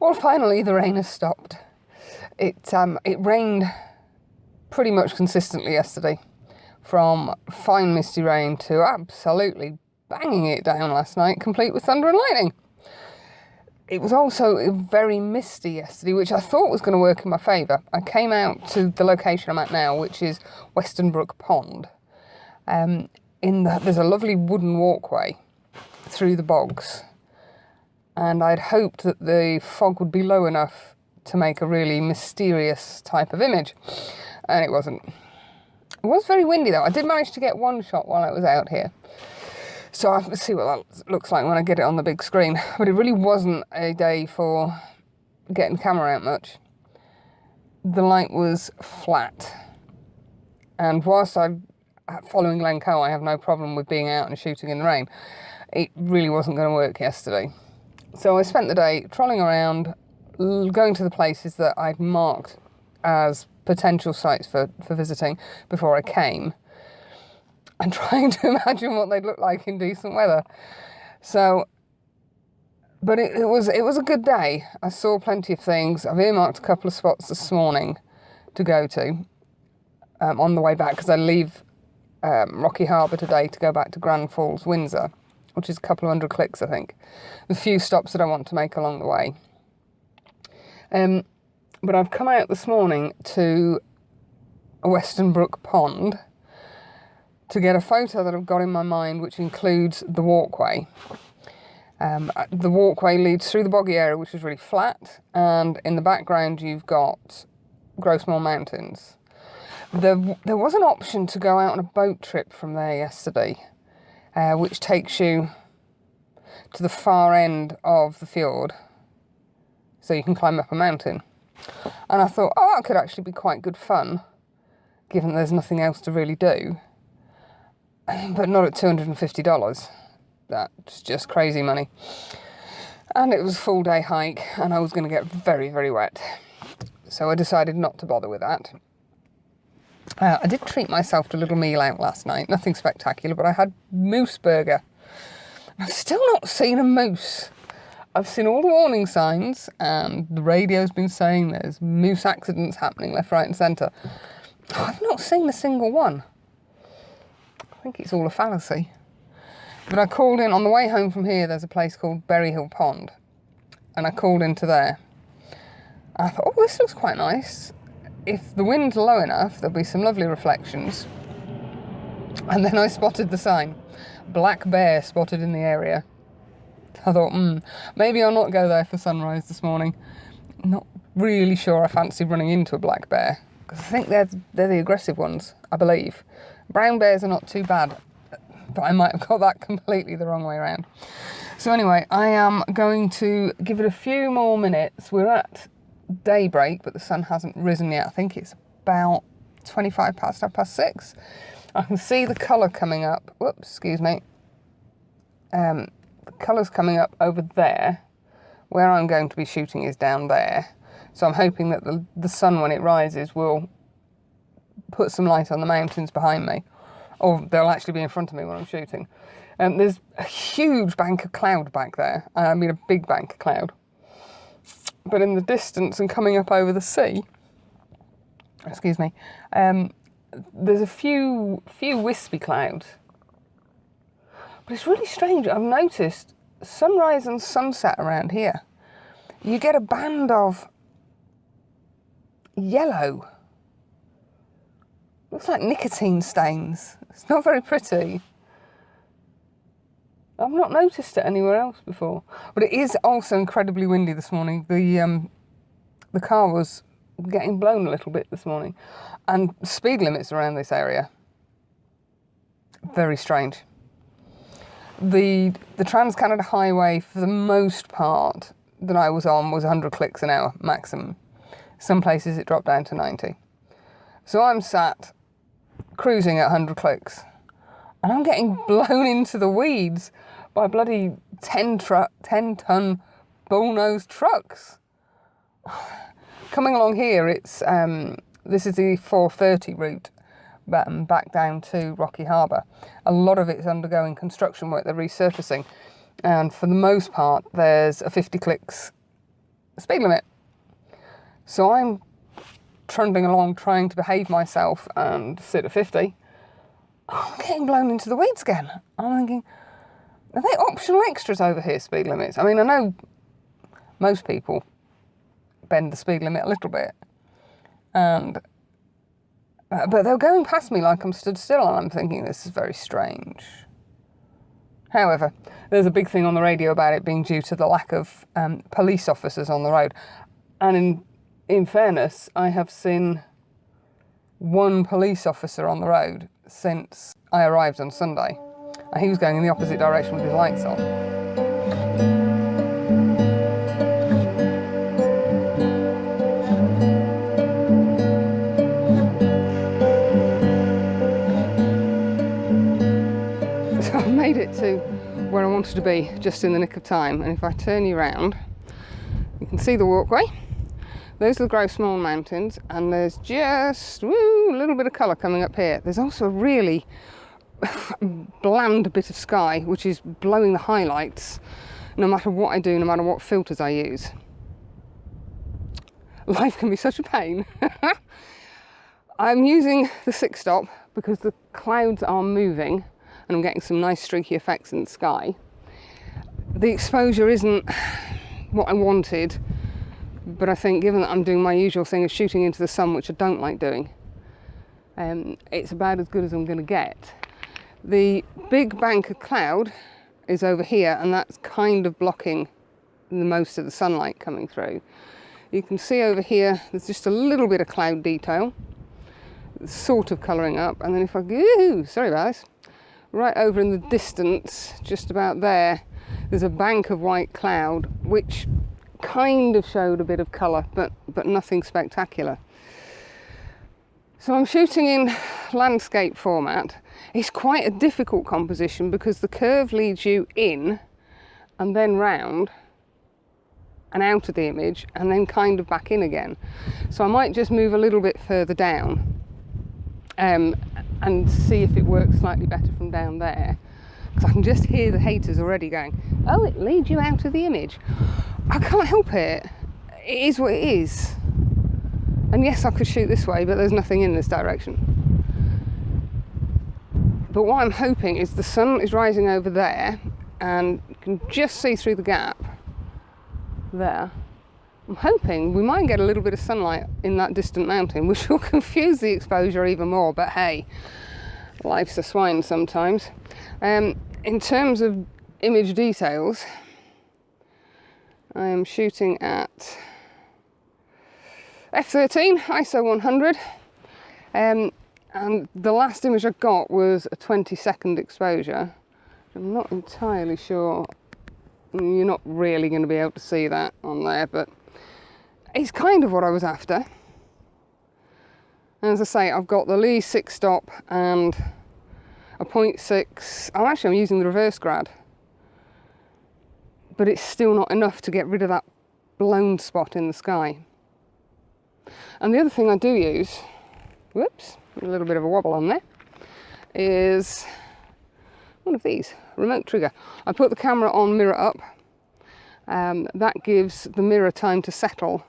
Well, finally the rain has stopped. It rained pretty much consistently yesterday, from fine misty rain to absolutely banging it down last night, complete with thunder and lightning. It was also very misty yesterday, which I thought was going to work in my favour. I came out to the location I'm at now, which is Brook Pond. There's a lovely wooden walkway through the bogs, and I'd hoped that the fog would be low enough to make a really mysterious type of image, and it wasn't. It was very windy though. I did manage to get one shot while I was out here, so I'll see what that looks like when I get it on the big screen. But it really wasn't a day for getting the camera out much. The light was flat, and whilst I'm following Lynne, I have no problem with being out and shooting in the rain, it really wasn't going to work yesterday. So I spent the day trolling around, going to the places that I'd marked as potential sites for visiting before I came, and trying to imagine what they'd look like in decent weather. So, but it was a good day. I saw plenty of things. I've earmarked a couple of spots this morning to go to on the way back, because I leave Rocky Harbour today to go back to Grand Falls Windsor, which is a couple of 100 clicks, I think. The few stops that I want to make along the way. But I've come out this morning to Brook Pond to get a photo that I've got in my mind, which includes the walkway. The walkway leads through the boggy area, which is really flat, and in the background you've got Gros Morne Mountains. There was an option to go out on a boat trip from there yesterday, which takes you to the far end of the fjord, so you can climb up a mountain. And I thought, oh, that could actually be quite good fun, given there's nothing else to really do. But not at $250. That's just crazy money. And it was a full day hike, and I was going to get very, very wet. So I decided not to bother with that. I did treat myself to a little meal out last night. Nothing spectacular, but I had moose burger. I've still not seen a moose. I've seen all the warning signs, and the radio's been saying there's moose accidents happening left, right and centre. I've not seen a single one. I think it's all a fallacy. But I called in, on the way home from here, there's a place called Berryhill Pond, and I called into there. I thought, oh, this looks quite nice. If the wind's low enough, there'll be some lovely reflections. And then I spotted the sign, black bear spotted in the area. I thought, maybe I'll not go there for sunrise this morning. Not really sure I fancy running into a black bear, because I think they're the aggressive ones, I believe. Brown bears are not too bad, but I might have got that completely the wrong way around. So anyway, I am going to give it a few more minutes. We're at daybreak, but the sun hasn't risen yet. I think it's about 25 past 6:30. I can see the colour coming up. Whoops, excuse me. The colour's coming up over there. Where I'm going to be shooting is down there. So I'm hoping that the sun, when it rises, will put some light on the mountains behind me. Or they'll actually be in front of me when I'm shooting. There's a huge bank of cloud back there. I mean, a big bank of cloud. But in the distance and coming up over the sea, excuse me, there's a few wispy clouds. But it's really strange. I've noticed sunrise and sunset around here, you get a band of yellow. Looks like nicotine stains. It's not very pretty. I've not noticed it anywhere else before. But it is also incredibly windy this morning. The car was getting blown a little bit this morning. And speed limits around this area, very strange. The Transcanada highway, for the most part, that I was on was 100 clicks an hour maximum. Some places it dropped down to 90. So I'm sat cruising at 100 clicks, and I'm getting blown into the weeds by bloody 10-ton bull-nosed trucks. Coming along here, it's this is the 430 route back down to Rocky Harbour. A lot of it's undergoing construction work, they're resurfacing, and for the most part there's a 50 clicks speed limit. So I'm trundling along trying to behave myself and sit at 50. I'm getting blown into the weeds again. I'm thinking, are they optional extras over here, speed limits? I mean, I know most people bend the speed limit a little bit, and but they're going past me like I'm stood still, and I'm thinking this is very strange. However, there's a big thing on the radio about it being due to the lack of police officers on the road, and in fairness, I have seen one police officer on the road since I arrived on Sunday, and he was going in the opposite direction with his lights on. So I've made it to where I wanted to be just in the nick of time, and if I turn you round, you can see the walkway. Those are the Gros Morne Mountains, and there's just a little bit of colour coming up here. There's also a really bland bit of sky, which is blowing the highlights no matter what I do, no matter what filters I use. Life can be such a pain. I'm using the 6-stop because the clouds are moving and I'm getting some nice streaky effects in the sky. The exposure isn't what I wanted, but I think given that I'm doing my usual thing of shooting into the sun, which I don't like doing, it's about as good as I'm going to get. The big bank of cloud is over here, and that's kind of blocking the most of the sunlight coming through. You can see over here there's just a little bit of cloud detail, sort of colouring up, and then if I go, sorry about this, right over in the distance, just about there's a bank of white cloud, which kind of showed a bit of colour, but nothing spectacular. So I'm shooting in landscape format. It's quite a difficult composition because the curve leads you in and then round and out of the image and then kind of back in again. So I might just move a little bit further down and see if it works slightly better from down there, because I can just hear the haters already going, oh, it leads you out of the image. I can't help it. It is what it is. And yes, I could shoot this way, but there's nothing in this direction. But what I'm hoping is the sun is rising over there, and you can just see through the gap there. I'm hoping we might get a little bit of sunlight in that distant mountain, which will confuse the exposure even more, but hey, life's a swine sometimes. In terms of image details, I am shooting at f13, ISO 100, and the last image I got was a 20-second exposure. I'm not entirely sure, you're not really going to be able to see that on there, but it's kind of what I was after. And as I say, I've got the Lee 6-stop and a 0.6, I'm using the reverse grad, but it's still not enough to get rid of that blown spot in the sky. And the other thing I do use, whoops, a little bit of a wobble on there, is one of these, remote trigger. I put the camera on mirror up. That gives the mirror time to settle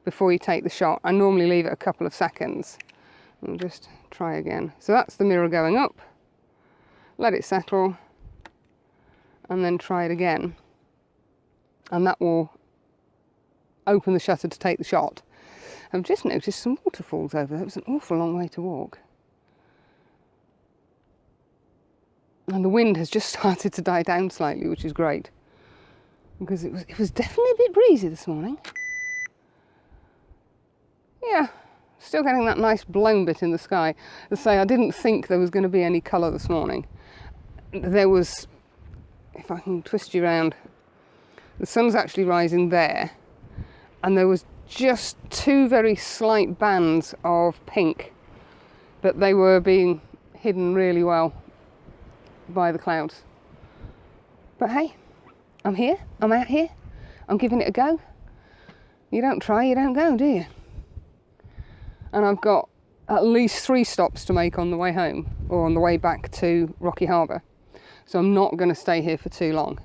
before you take the shot. I normally leave it a couple of seconds. I'll just try again. So that's the mirror going up, let it settle, and then try it again. And that will open the shutter to take the shot. I've just noticed some waterfalls over there. It was an awful long way to walk. And the wind has just started to die down slightly, which is great, because it was definitely a bit breezy this morning. Yeah, still getting that nice blown bit in the sky. As I say, I didn't think there was going to be any colour this morning. There was, if I can twist you around, the sun's actually rising there, and there was just two very slight bands of pink, but they were being hidden really well by the clouds. But hey, I'm here, I'm out here, I'm giving it a go. You don't try, you don't go, do you? And I've got at least 3 stops to make on the way home, or on the way back to Rocky Harbour, so I'm not going to stay here for too long.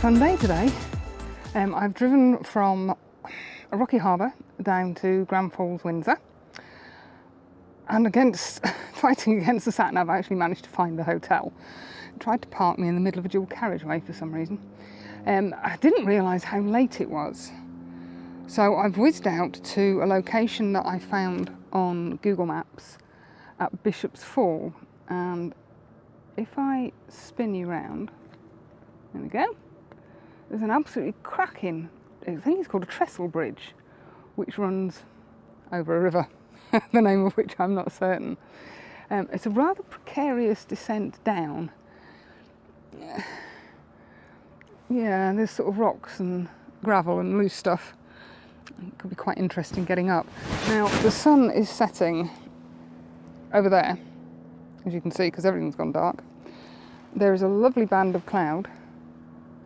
fun day today. I've driven from a rocky harbour down to Grand Falls Windsor, and fighting against the sat-nav, I actually managed to find the hotel. It tried to park me in the middle of a dual carriageway for some reason. I didn't realise how late it was, so I've whizzed out to a location that I found on Google Maps at Bishop's Fall, and if I spin you round, there we go. There's an absolutely cracking, I think it's called a Trestle bridge, which runs over a river, the name of which I'm not certain. It's a rather precarious descent down. Yeah, there's sort of rocks and gravel and loose stuff. It could be quite interesting getting up. Now, the sun is setting over there, as you can see, because everything's gone dark. There is a lovely band of cloud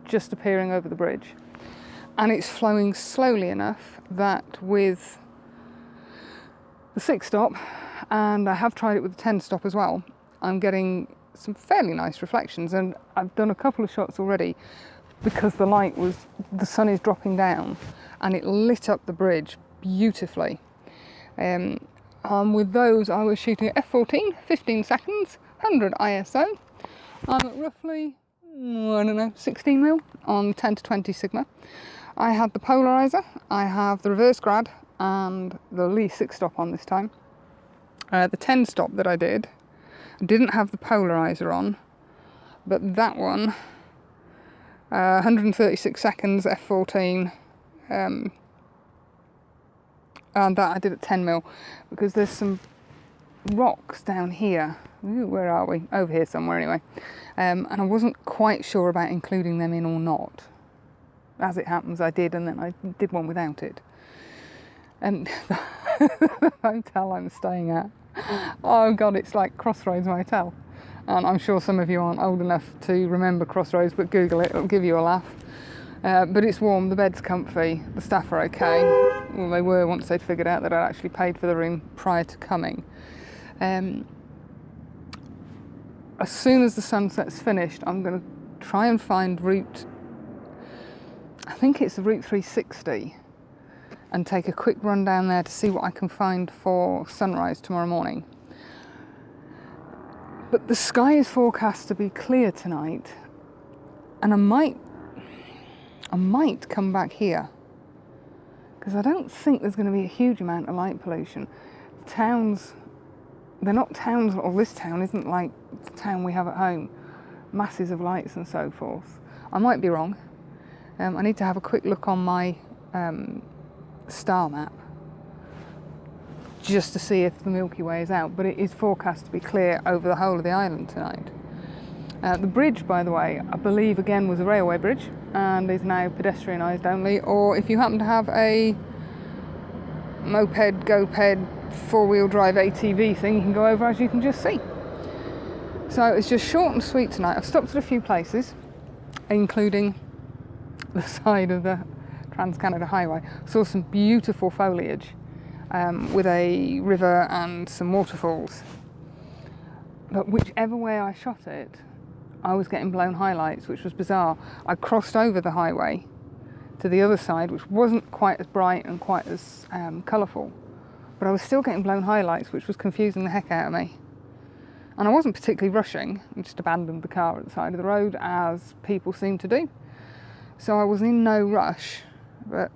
just appearing over the bridge, and it's flowing slowly enough that with the 6 stop, and I have tried it with the 10 stop as well, I'm getting some fairly nice reflections, and I've done a couple of shots already because the sun is dropping down and it lit up the bridge beautifully. With those I was shooting at f/14, 15 seconds, 100 ISO. I'm at roughly, I don't know, 16 mil on 10 to 20 Sigma. I had the polarizer, I have the reverse grad and the Lee 6 stop on this time. The 10 stop that I didn't have the polarizer on, but that one, 136 seconds f/14, and that I did at 10 mil because there's some rocks down here. Ooh, where are we? Over here somewhere anyway. And I wasn't quite sure about including them in or not. As it happens, I did, and then I did one without it. And the hotel I'm staying at, oh God, it's like Crossroads Motel. And I'm sure some of you aren't old enough to remember Crossroads, but Google it, it'll give you a laugh. But it's warm, the bed's comfy, the staff are okay. Well, they were once they'd figured out that I'd actually paid for the room prior to coming. As soon as the sunset's finished, I'm going to try and find I think it's the Route 360, and take a quick run down there to see what I can find for sunrise tomorrow morning. But the sky is forecast to be clear tonight, and I might come back here because I don't think there's going to be a huge amount of light pollution. Towns, they're not towns, or this town isn't like the town we have at home, masses of lights and so forth. I might be wrong. I need to have a quick look on my star map just to see if the Milky Way is out, but it is forecast to be clear over the whole of the island tonight. The bridge, by the way, I believe again was a railway bridge and is now pedestrianised only, or if you happen to have a moped, GoPed, 4-wheel drive ATV thing, you can go over, as you can just see. So it's just short and sweet tonight. I've stopped at a few places, including the side of the Transcanada highway. Saw some beautiful foliage with a river and some waterfalls. But whichever way I shot it, I was getting blown highlights, which was bizarre. I crossed over the highway to the other side, which wasn't quite as bright and quite as colourful, but I was still getting blown highlights, which was confusing the heck out of me. And I wasn't particularly rushing, I just abandoned the car at the side of the road, as people seem to do. So I was in no rush, but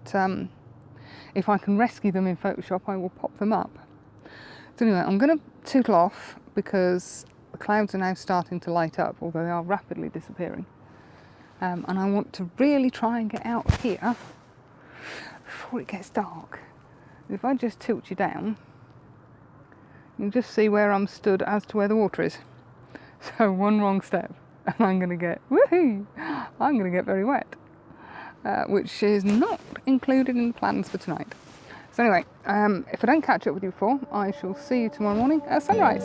if I can rescue them in Photoshop, I will pop them up. So anyway, I'm going to tootle off because the clouds are now starting to light up, although they are rapidly disappearing. And I want to really try and get out of here before it gets dark. If I just tilt you down, you can just see where I'm stood as to where the water is. So one wrong step and I'm going to get, woohoo, I'm going to get very wet. Which is not included in the plans for tonight. So anyway, if I don't catch up with you before, I shall see you tomorrow morning at sunrise.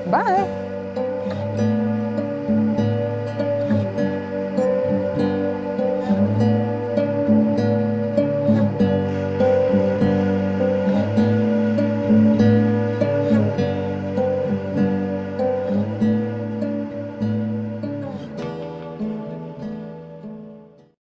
Bye!